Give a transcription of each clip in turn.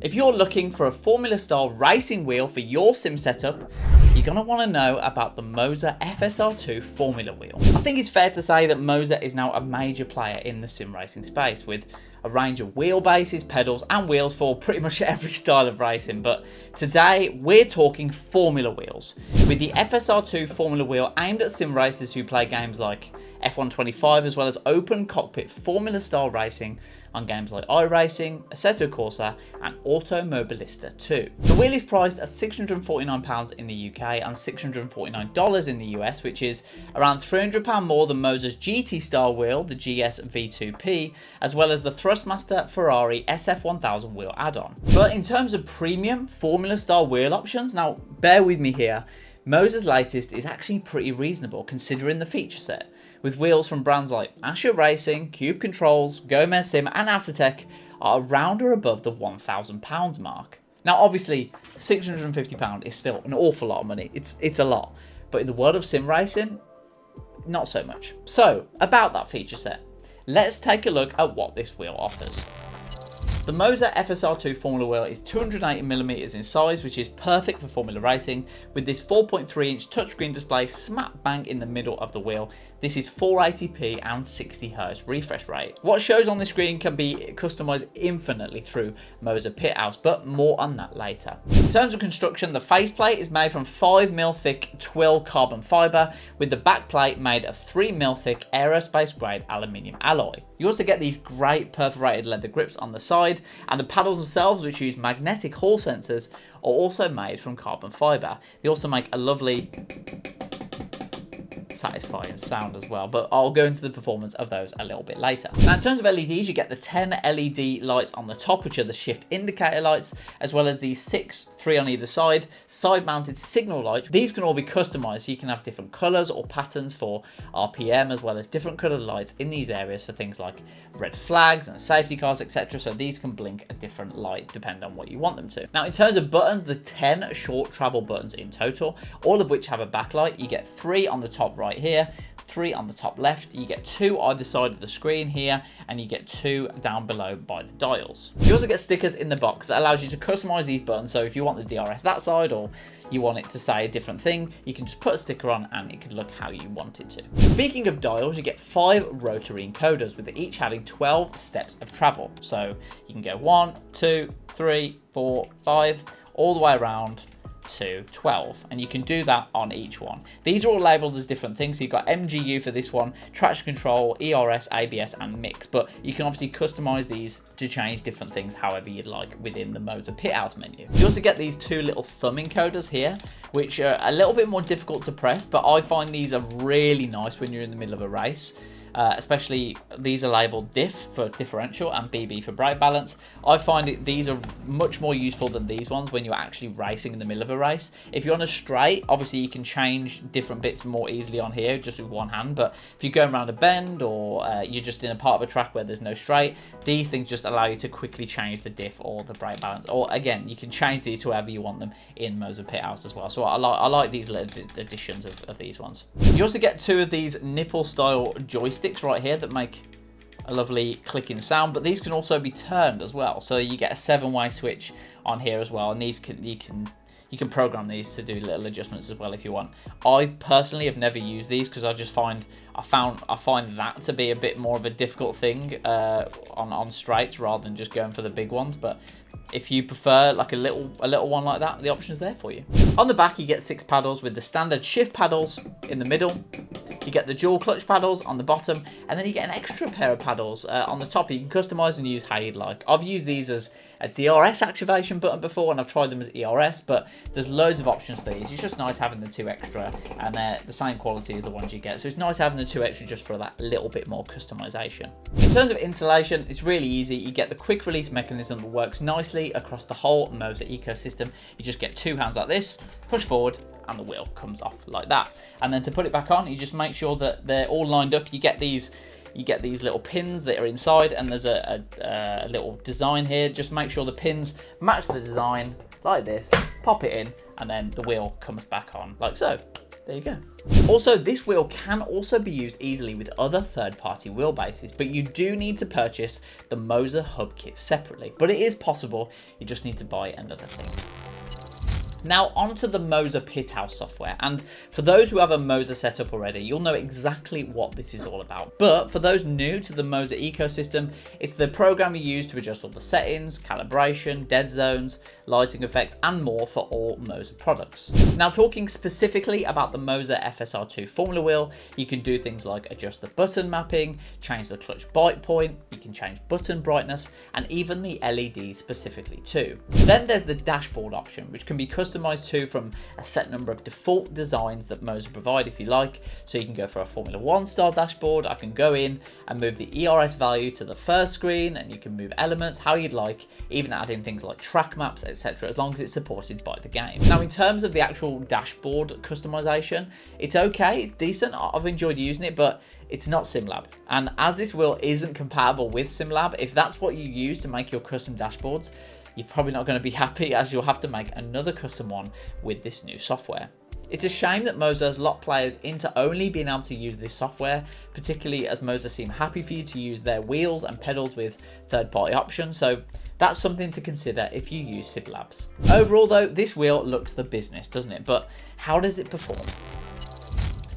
If you're looking for a Formula style racing wheel for your sim setup, you're going to want to know about the Moza FSR2 Formula Wheel. I think it's fair to say that Moza is now a major player in the sim racing space, with a range of wheelbases, pedals and wheels for pretty much every style of racing. But today we're talking Formula wheels, with the FSR2 Formula Wheel aimed at sim racers who play games like F125 as well as open cockpit Formula style racing on games like iRacing, Assetto Corsa and Automobilista 2. The wheel is priced at £649 in the UK and $649 in the US, which is around £300 more than Moza's GT style wheel, the GS V2P, as well as the Thrustmaster Ferrari SF1000 wheel add-on. But in terms of premium Formula style wheel options, now bear with me here, Moza's latest is actually pretty reasonable considering the feature set, with wheels from brands like iRacing, Cube Controls, Gomez Sim and Assetto are around or above the £1,000 mark. Now obviously £650 is still an awful lot of money, it's a lot, but in the world of sim racing, not so much. So about that feature set, let's take a look at what this wheel offers. The Moza FSR2 Formula Wheel is 280mm in size, which is perfect for Formula racing, with this 4.3-inch touchscreen display smack bang in the middle of the wheel. This is 480p and 60Hz refresh rate. What shows on the screen can be customised infinitely through Moza Pithouse, but more on that later. In terms of construction, the faceplate is made from 5mm thick twill carbon fibre, with the backplate made of 3mm thick aerospace grade aluminium alloy. You also get these great perforated leather grips on the side, and the paddles themselves, which use magnetic hall sensors, are also made from carbon fibre. They also make a lovely satisfying sound as well, but I'll go into the performance of those a little bit later. Now in terms of LEDs, you get the 10 LED lights on the top, which are the shift indicator lights, as well as the 6, 3 on either side mounted signal lights. These can all be customized, so you can have different colors or patterns for RPM, as well as different colored lights in these areas for things like red flags and safety cars, etc. So these can blink a different light depending on what you want them to. Now in terms of buttons, the 10 short travel buttons in total, all of which have a backlight. You get 3 on the top right here, 3 on the top left, you get 2 either side of the screen here, and you get 2 down below by the dials. You also get stickers in the box that allows you to customize these buttons, so if you want the DRS that side or you want it to say a different thing, you can just put a sticker on and it can look how you want it to. Speaking of dials, you get 5 rotary encoders, with each having 12 steps of travel. So you can go 1, 2, 3, 4, 5, all the way around to 12, and you can do that on each one. These are all labeled as different things, so you've got MGU for this one, traction control, ERS, ABS and mix, but you can obviously customize these to change different things however you'd like within the Moza Pithouse menu. You also get these 2 little thumb encoders here, which are a little bit more difficult to press, but I find these are really nice when you're in the middle of a race. Especially these are labeled diff for differential and BB for brake balance. I find these are much more useful than these ones when you're actually racing in the middle of a race. If you're on a straight, obviously you can change different bits more easily on here just with one hand, but if you're going around a bend or you're just in a part of a track where there's no straight, these things just allow you to quickly change the diff or the brake balance, or again you can change these to however you want them in Moza Pithouse as well. So I like these little additions of these ones. You also get 2 of these nipple style joysticks right here that make a lovely clicking sound, but these can also be turned as well, so you get a 7-way switch on here as well, and these you can program these to do little adjustments as well if you want. I personally have never used these because I find that to be a bit more of a difficult thing on straights rather than just going for the big ones, but if you prefer like a little one like that, the option's there for you. On the back you get 6 paddles with the standard shift paddles in the middle. You get the dual clutch paddles on the bottom, and then you get an extra pair of paddles on the top. You can customize and use how you'd like. I've used these as a DRS activation button before, and I've tried them as ERS, but there's loads of options for these. It's just nice having the 2 extra, and they're the same quality as the ones you get. So it's nice having the 2 extra just for that little bit more customization. In terms of installation, it's really easy. You get the quick release mechanism that works nicely across the whole Moza ecosystem. You just get 2 hands like this, push forward, and the wheel comes off like that. And then to put it back on, you just make sure that they're all lined up. You get these little pins that are inside, and there's a little design here. Just make sure the pins match the design like this, pop it in, and then the wheel comes back on like so. There you go. Also, this wheel can also be used easily with other third-party wheelbases, but you do need to purchase the Moza hub kit separately. But it is possible, you just need to buy another thing. Now onto the Moza Pithouse software, and for those who have a Moza setup already, you'll know exactly what this is all about. But for those new to the Moza ecosystem, it's the program you use to adjust all the settings, calibration, dead zones, lighting effects, and more for all Moza products. Now talking specifically about the Moza FSR2 Formula Wheel, you can do things like adjust the button mapping, change the clutch bite point, you can change button brightness, and even the LED specifically too. Then there's the dashboard option, which can be customized to from a set number of default designs that Moza provide if you like. So you can go for a Formula 1 style dashboard. I can go in and move the ERS value to the first screen, and you can move elements how you'd like, even add in things like track maps, etc., as long as it's supported by the game. Now in terms of the actual dashboard customization, it's okay, it's decent, I've enjoyed using it, but it's not SimLab. And as this wheel isn't compatible with SimLab, if that's what you use to make your custom dashboards, you're probably not going to be happy, as you'll have to make another custom one with this new software. It's a shame that Moza has locked players into only being able to use this software, particularly as Moza seem happy for you to use their wheels and pedals with third-party options, so that's something to consider if you use SimLabs. Overall though, this wheel looks the business, doesn't it? But how does it perform?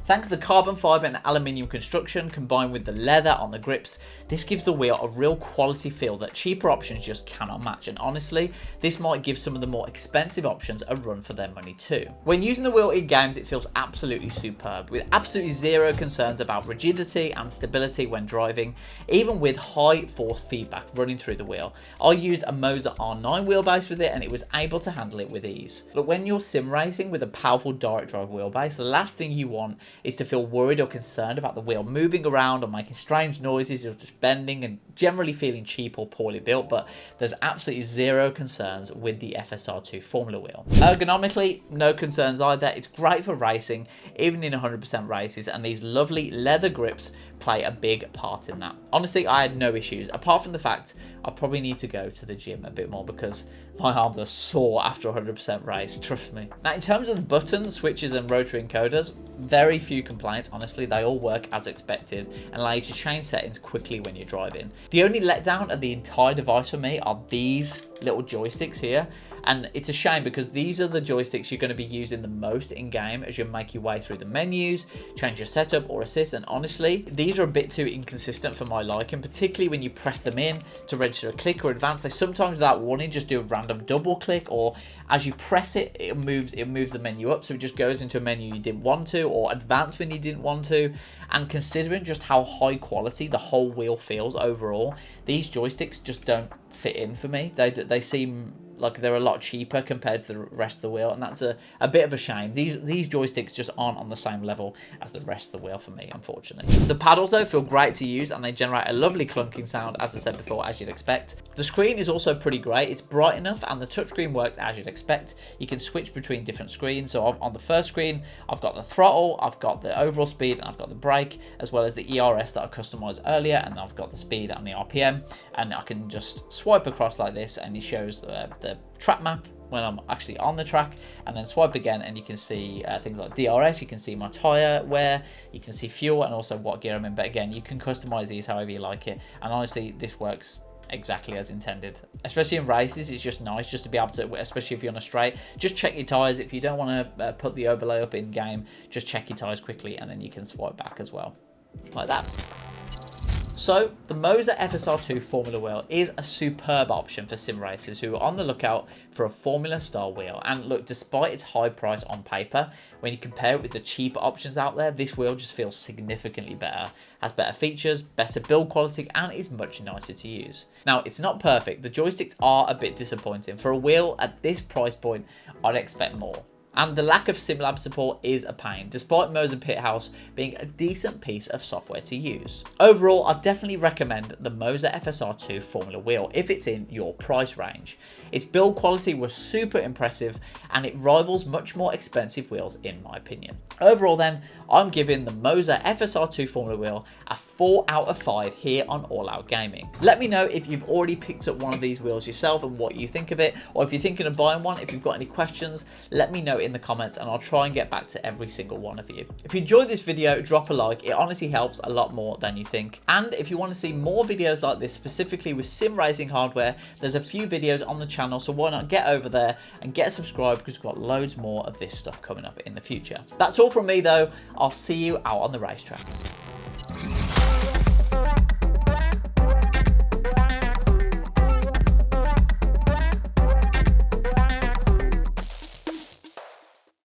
Thanks to the carbon fibre and aluminium construction combined with the leather on the grips, this gives the wheel a real quality feel that cheaper options just cannot match, and honestly, this might give some of the more expensive options a run for their money too. When using the wheel in games, it feels absolutely superb, with absolutely zero concerns about rigidity and stability when driving, even with high force feedback running through the wheel. I used a Moza R9 wheelbase with it and it was able to handle it with ease. Look, when you're sim racing with a powerful direct drive wheelbase, the last thing you want is to feel worried or concerned about the wheel moving around or making strange noises or just bending and generally feeling cheap or poorly built, but there's absolutely zero concerns with the FSR2 Formula Wheel. Ergonomically, no concerns either. It's great for racing, even in 100% races, and these lovely leather grips play a big part in that. Honestly, I had no issues, apart from the fact I probably need to go to the gym a bit more because my arms are sore after 100% race, trust me. Now, in terms of the buttons, switches and rotary encoders, very few complaints, honestly. They all work as expected and allow you to change settings quickly when you're driving. The only letdown of the entire device for me are these little joysticks here, and it's a shame because these are the joysticks you're going to be using the most in game as you make your way through the menus, change your setup or assist, and honestly these are a bit too inconsistent for my liking, particularly when you press them in to register a click or advance. They sometimes without warning just do a random double click, or as you press it, it moves the menu up, so it just goes into a menu you didn't want to, or advance when you didn't want to. And considering just how high quality the whole wheel feels overall, these joysticks just don't fit in for me. They seem like they're a lot cheaper compared to the rest of the wheel, and that's a bit of a shame. These joysticks just aren't on the same level as the rest of the wheel for me, unfortunately. The paddles though feel great to use and they generate a lovely clunking sound, as I said before, as you'd expect. The screen is also pretty great. It's bright enough and the touchscreen works as you'd expect. You can switch between different screens. So on the first screen, I've got the throttle, I've got the overall speed, and I've got the brake, as well as the ERS that I customized earlier, and I've got the speed and the RPM, and I can just swipe across like this and it shows the track map when I'm actually on the track, and then swipe again and you can see things like DRS, you can see my tyre wear, you can see fuel, and also what gear I'm in. But again, you can customize these however you like it, and honestly this works exactly as intended. Especially in races, it's just nice just to be able to, especially if you're on a straight, just check your tyres. If you don't want to put the overlay up in game, just check your tyres quickly and then you can swipe back as well, like that. So, the Moza FSR2 Formula Wheel is a superb option for sim racers who are on the lookout for a Formula style wheel. And look, despite its high price on paper, when you compare it with the cheaper options out there, this wheel just feels significantly better, has better features, better build quality, and is much nicer to use. Now, it's not perfect. The joysticks are a bit disappointing. For a wheel at this price point, I'd expect more. And the lack of SimLab support is a pain, despite Moza Pithouse being a decent piece of software to use. Overall, I definitely recommend the Moza FSR2 Formula Wheel if it's in your price range. Its build quality was super impressive and it rivals much more expensive wheels in my opinion. Overall then, I'm giving the Moza FSR2 Formula Wheel a 4 out of 5 here on All Out Gaming. Let me know if you've already picked up one of these wheels yourself and what you think of it, or if you're thinking of buying one. If you've got any questions, let me know in in the comments and I'll try and get back to every single one of you. If you enjoyed this video, drop a like. It honestly helps a lot more than you think. And if you want to see more videos like this, specifically with sim racing hardware, there's a few videos on the channel, so why not get over there and get subscribed, because we've got loads more of this stuff coming up in the future. That's all from me though. I'll see you out on the racetrack.